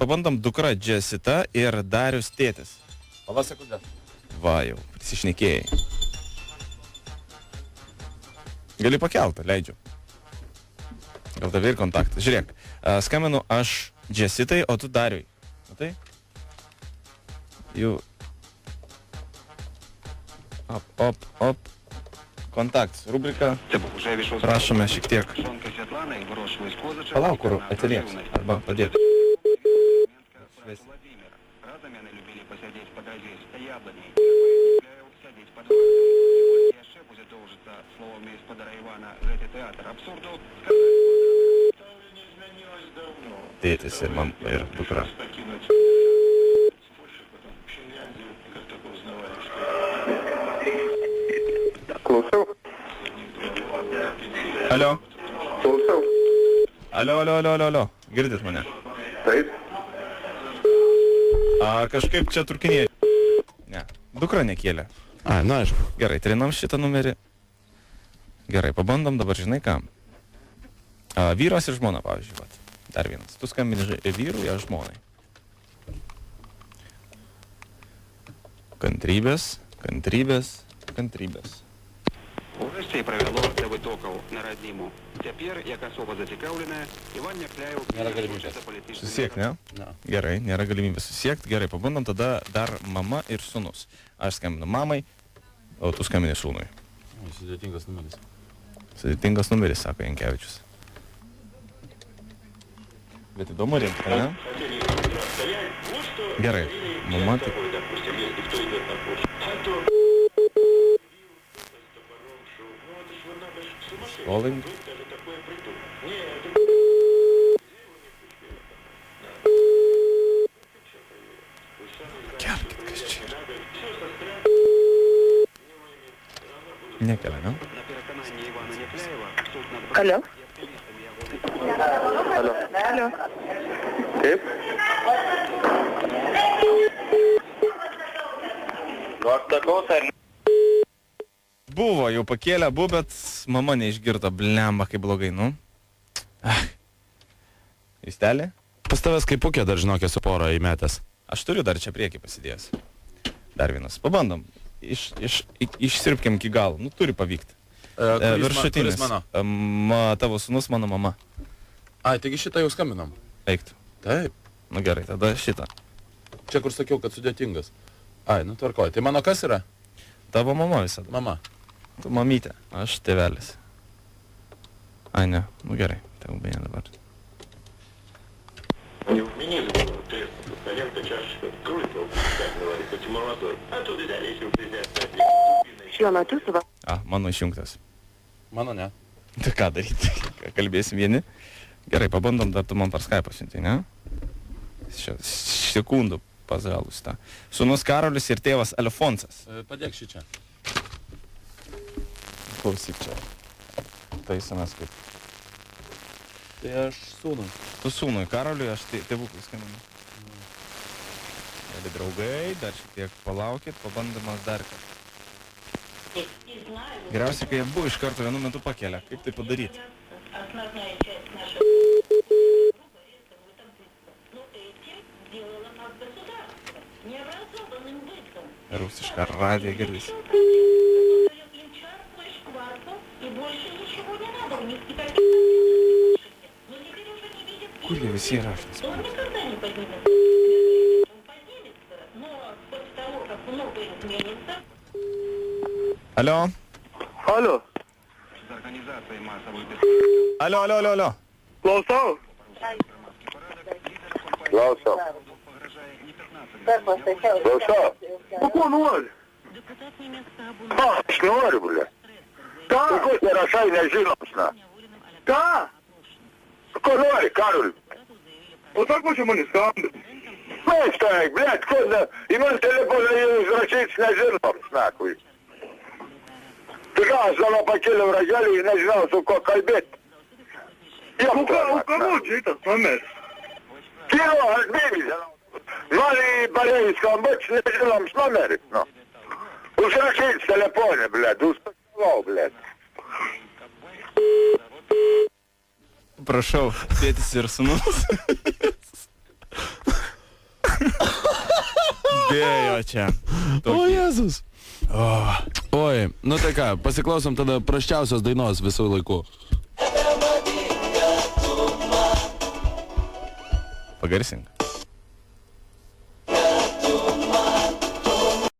pabandom dukra Jessita ir Darius tėtis. Pala sekundę. Va jau, prisišnekėjai. Gali pakeltą, leidžiu. Gal tavai ir kontaktą. Žiūrėk, skambinu aš Jessitai, o tu Dariui. Matai? Jau. Op. Kontaktas, rubrika. Prašome šiek tiek. Palauk, kur atsilieps. Arba padėk. Tėtis ir mama ir dukra. Klausau. Alio. Klausau. Alio. Girdit mane? Taip. Kažkaip čia turkinėje. Ne, dukra nekėlė. Na aišku. Gerai, trinam šitą numerį. Gerai, pabandom dabar, žinai ką. Vyras ir žmona, pavyzdžiui, vat. Dar vienas. Tu skambini vyrui, aš žmonai. Kantrybės. Урожай провело для витоків на родніму. Тепер, як особа зацікавлена, Іван Некляєв... Nėra galimybės. Susiekt, ne? Ne. Gerai, nėra galimybės susiekt. Gerai, pabandom tada dar mama ir sūnus. Aš skambinu mamai, o tu skambini sūnui. Sudėtingas numeris. Sudėtingas numeris, sako Jankevičius. Bet įdomu rinkti, ne? Gerai, mama tik... Calling. Kelkit, kas čia yra. Nekelia, ne? Alio. Taip. Buvo, jau pakėlė abu, bet mama neišgirdo, blemba, kaip blogai, nu. Justelė? Pas tavęs kaip pukė dar žinokė su porą įmetęs. Aš turiu dar čia priekį pasidėjęs. Dar vienas. Pabandom. Išsirpkim iki galo. Nu, turi pavykti. Viršutinis. Kuris mano? Tavo sūnus, mano mama. Ai, taigi šitą jau skambinam. Eiktų. Taip. Nu gerai, tada šitą. Čia kur sakiau, kad sudėtingas. Ai, nu tvarkoj. Tai mano kas yra? Tavo mama visada. Mama. Tu mamytė, aš tėvelis. Ai, ne. Nu gerai, tegu beje dabar. Šiuo metu suva. Mano išjungtas. Mano ne. Tai ką daryti? Kalbėsim vieni. Gerai, pabandom, dar tu man per Skype'ą siunti, ne? Sekundų pazalus tą. Sūnus Karolis ir tėvas Alfonsas. Padėk šį čia. Klausyk čia. Taisamas kaip. Tai aš sūnui. Tu sūnui Karoliui, aš tėvukui skambinu. Mėly draugai, dar šiek tiek palaukit, pabandymas dar kartą. Geriausiai, kai abu iš karto vienu metu pakelia. Kaip tai padaryti? Rusišką radiją girdisi. Kur jie visi yra? Alio? Alio. Alio. Klausau. Ko nori? Aš noriu, bля. Ką? Ko tai rašai nežinoms, na? Ką? Ko nori, Karol? O sako, čia manis skambina. Stai, blėt, ko ne? Į man telefoną jau užrašyts nežinoms, nakui. Tai ką, aš dabar pakėliau ragelį ir nežinau, su ko kalbėti. У кого чей-то номер? Кiro, aš bėgis. Mali barėjai skambuč, nežinoms numeris, nu. Užrašyts telefonę, blėt, užpakilau, blėt. Prašau, tėtis ir sūnus. Spėjo čia. O, Jėzus. Oi, nu tai ką, pasiklausom tada prasčiausios dainos visų laikų. Pagarsink.